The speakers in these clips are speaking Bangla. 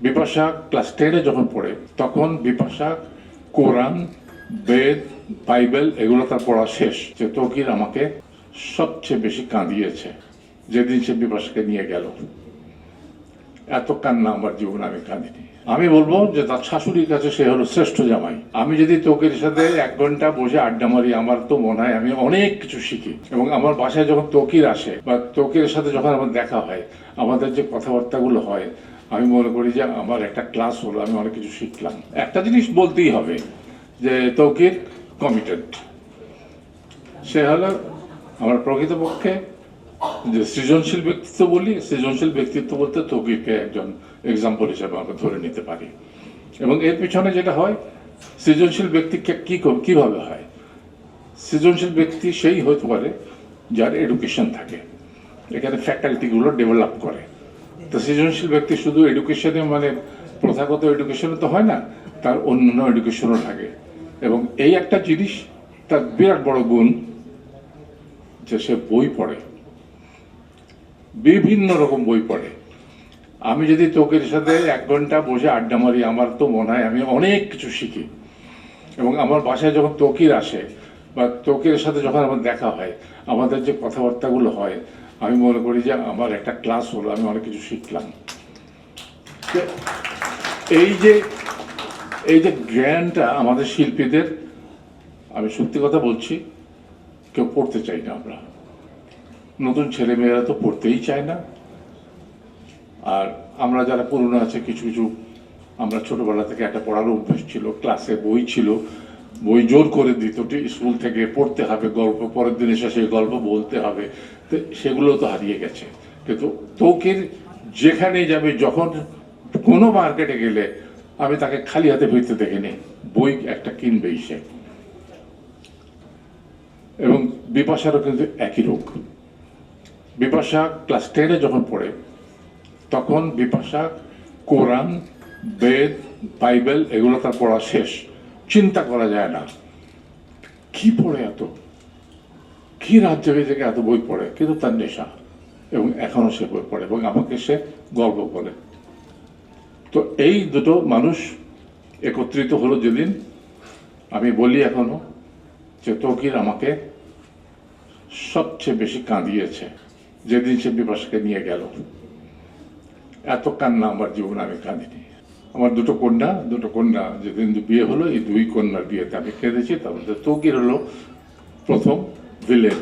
বিপাশা ক্লাস 10-এ যখন পড়ে তখন বিপাশা কোরআন, বেদ, বাইবেল এগুলো তার পড়া শেষ। যে তৌকির আমাকে সবচেয়ে বেশি কাঁদিয়েছে যেদিন সে বিপাশাকে নিয়ে গেল। এত কান্না আমার জীবনে আমি কাঁদিনি। আমি বলবো যে তার শাশুড়ির কাছে সে হলো শ্রেষ্ঠ জামাই। আমি যদি তৌকির সাথে 1 ঘন্টা বসে আড্ডা মারি, আমার তো মনে হয় আমি অনেক কিছু শিখি। এবং আমার বাসায় যখন তৌকির আসে বা তৌকিরের সাথে যখন আমার দেখা হয়, আমাদের যে কথাবার্তাগুলো হয়, আমি মনে করি যে আমার একটা ক্লাস হলো, আমি অনেক কিছু শিখলাম। একটা জিনিস বলতেই হবে যে তৌকির কমিটেড। সে হলো আমার প্রকৃতপক্ষে যে সৃজনশীল ব্যক্তিত্ব বলি, সৃজনশীল ব্যক্তিত্ব বলতে তৌকিরকে একজন এক্সাম্পল হিসেবে আমরা ধরে নিতে পারি। এবং এর পিছনে যেটা হয়, সৃজনশীল ব্যক্তিকে কিভাবে হয়? সৃজনশীল ব্যক্তি সেই হতে পারে যার এডুকেশন থাকে, এখানে ফ্যাকাল্টিগুলো ডেভেলপ করে। তো সৃজনশীল ব্যক্তি শুধু এডুকেশনে মানে প্রথাগত এডুকেশনে তো হয় না, তার অন্যান্য এডুকেশনও থাকে। এবং এই একটা জিনিস তার বিরাট বড় গুণ যে সে বই পড়ে, বিভিন্ন রকম বই পড়ে। আমি যদি তৌকির সাথে 1 ঘন্টা বসে আড্ডা মারি, আমার তো মনে হয় আমি অনেক কিছু শিখি। এবং আমার বাসায় যখন তৌকির আসে বা তৌকিরের সাথে যখন আমার দেখা হয়, আমাদের যে কথাবার্তাগুলো হয়, আমি মনে করি যে আমার একটা ক্লাস হলো, আমি অনেক কিছু শিখলাম। এই যে এই যে জ্ঞানটা আমাদের শিল্পীদের, আমি সত্যি কথা বলছি, কেউ পড়তে চাই না। আমরা নতুন ছেলেমেয়েরা তো পড়তেই চায় না। আর আমরা যারা পুরনো আছে, কিছু কিছু আমরা ছোটবেলা থেকে একটা পড়ার অভ্যাস ছিল, ক্লাসে বই ছিল, বই জোর করে দিত স্কুল থেকে পড়তে হবে, গল্প পরের দিন এসে সেই গল্প বলতে হবে। তো সেগুলো তো হারিয়ে গেছে। কিন্তু তৌকির যেখানেই যাবে, যখন কোনো মার্কেটে গেলে আমি তাকে খালি হাতে ফিরতে দেখিনি, বই একটা কিনবেই সে। এবং বিপাশারও কিন্তু একই রোগ। বিপাশা ক্লাস 10-এ যখন পড়ে তখন বিপাশা কোরআন, বেদ, বাইবেল এগুলো তার পড়া শেষ। চিন্তা করা যায় না কি পড়ে এত, কি রাত জেগে জেগে এত বই পড়ে, কিন্তু তার নেশা। এবং এখনো সে বই পড়ে এবং আমাকে সে গল্প করে। তো এই দুটো মানুষ একত্রিত হলো যেদিন, আমি বলি এখনো যে তৌকির আমাকে সবচেয়ে বেশি কাঁদিয়েছে যেদিন সে বিপাশাকে নিয়ে গেল। এত কান্না আমার জীবনে আমি কাঁদিনি। আমার দুটো কন্যা যেদিন বিয়ে হলো, এই 2 কন্যার বিয়েতে আমি কেঁদেছি। তার মধ্যে তৌকির হলো প্রথম villain.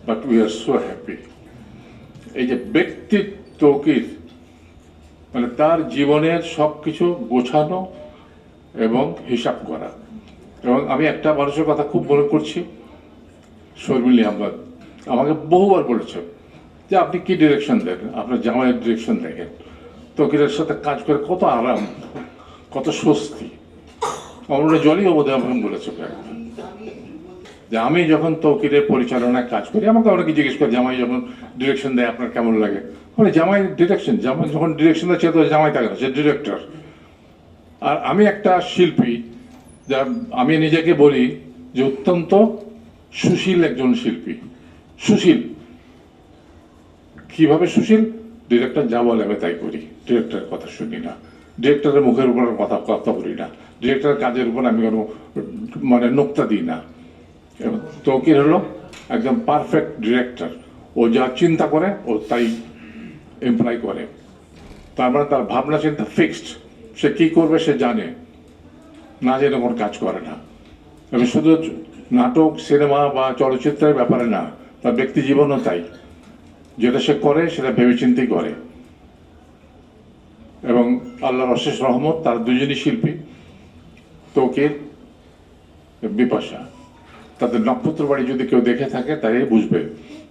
But we are so happy. এই যে ব্যক্তি তৌকির, মানে তার জীবনের সবকিছু গোছানো এবং হিসাব করা। এবং আমি একটা মানুষের কথা খুব মনে করছি, শর্মিলী আহমদ আমাকে বহুবার বলেছে যে আপনি কি ডিরেকশন দেন, আপনার জামাইয়ের ডিরেকশন দেখেন, তৌকিরের সাথে কাজ করে কত আরাম, কত স্বস্তি। আমার জলই অবধি আমাকে বলেছে যে আমি যখন তৌকিরের পরিচালনায় কাজ করি, আমাকে অনেকে জিজ্ঞেস করে জামাই যখন ডিরেকশন দেয় আপনার কেমন লাগে। মানে জামাই ডিরেকশন, জামাই যখন ডিরেকশন দেয় সে তো জামাই থাকে না, সে ডিরেক্টর। আর আমি একটা শিল্পী, যা আমি নিজেকে বলি যে অত্যন্ত সুশীল একজন শিল্পী। সুশীল কিভাবে সুশীল? ডিরেক্টর যা বলে আমি তাই করি, ডিরেক্টরের কথা শুনি না, ডিরেক্টরের মুখের উপর কথা বলি না, ডিরেক্টরের কাজের উপর আমি কোনো মানে নোক্তা দিই না। তৌকির হলো একদম পারফেক্ট ডিরেক্টর। ও যা চিন্তা করে ও তাই এমপ্লয় করে। তার মানে তার ভাবনা চিন্তা ফিক্সড, সে কি করবে সে জানে, না জেনে কোনো কাজ করে না। এবং শুধু নাটক, সিনেমা বা চলচ্চিত্রের ব্যাপারে না, তার ব্যক্তি জীবনও তাই। যেটা সে করে সেটা ভেবেচিন্তেই করে। এবং আল্লাহর অশেষ রহমত, তার দুজনই শিল্পী, তৌকির, বিপাশা। তাদের নক্ষত্র বাড়ি যদি কেউ দেখে থাকে তাই বুঝবে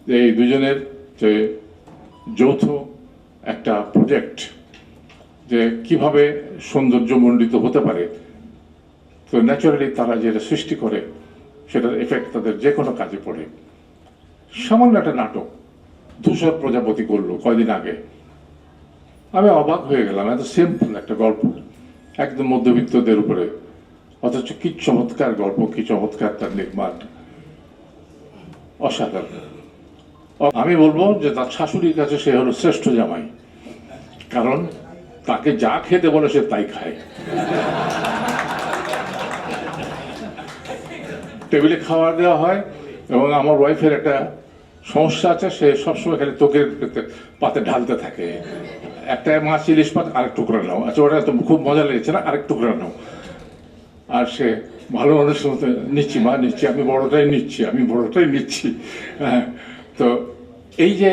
যে এই দুজনের যে যৌথ একটা প্রজেক্ট, যে কিভাবে সৌন্দর্যমণ্ডিত হতে পারে। তো ন্যাচারালি তারা যেটা সৃষ্টি করে সেটার এফেক্ট তাদের যে কোনো কাজে পড়ে। সামান্য একটা নাটক ধূসর প্রজাপতি করলো কয়দিন আগে, আমি অবাক হয়ে গেলাম। এত সিম্পল একটা গল্প, একদম মধ্যবিত্তদের উপরে, অথচ কি চমৎকার গল্প, কি চমৎকার তার নির্মাণ, অসাধারণ। আমি বলবো যে তার শাশুড়ির কাছে সে হলো শ্রেষ্ঠ জামাই, কারণ তাকে যা খেতে বলে সে তাই খায়। টেবিলে খাওয়া দেওয়া হয়, এবং আমার ওয়াইফের একটা সমস্যা আছে, সে সবসময় খালি তোকের পাতে ঢালতে থাকে, একটা মাছ ইলিশ মাছ আরেক টুকরা নাও, আচ্ছা ওটা তো খুব মজা লেগেছে না, আরেক টুকরা নাও। আর সে ভালো মানুষের মতো নিচ্ছি মা নিচ্ছি, আমি বড়টাই নিচ্ছি। হ্যাঁ, তো এই যে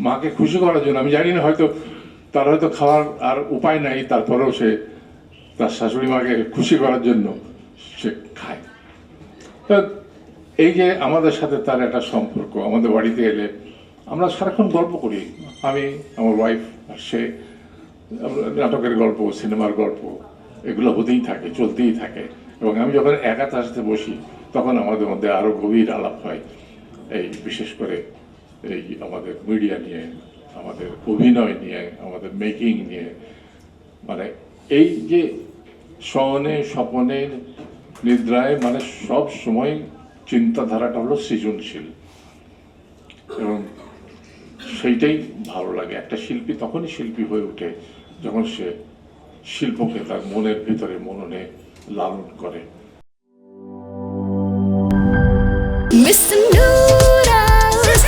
মাকে খুশি করার জন্য, আমি জানি না হয়তো তার হয়তো খাওয়ার আর উপায় নাই, তারপরেও সে তার শাশুড়ি মাকে খুশি করার জন্য সে খায়। তো এই যে আমাদের সাথে তার একটা সম্পর্ক, আমাদের বাড়িতে এলে আমরা সারাক্ষণ গল্প করি, আমি, আমার ওয়াইফ আর সে। নাটকের গল্প, সিনেমার গল্প, এগুলো হতেই থাকে, চলতেই থাকে। এবং আমি যখন একা তার সাথে বসি তখন আমাদের মধ্যে আরো গভীর আলাপ হয়, এই বিশেষ করে এই আমাদের মিডিয়া নিয়ে, আমাদের অভিনয় নিয়ে, আমাদের মেকিং নিয়ে। মানে এই যে শয়নে স্বপনে নিদ্রায়, মানে সব সময় চিন্তাধারাটা হলো সৃজনশীল, এবং সেইটাই ভালো লাগে। একটা শিল্পী তখনই শিল্পী হয়ে ওঠে যখন সে শিল্পকে তার মনের ভিতরে মননে লালন করে। Mr. Noodles,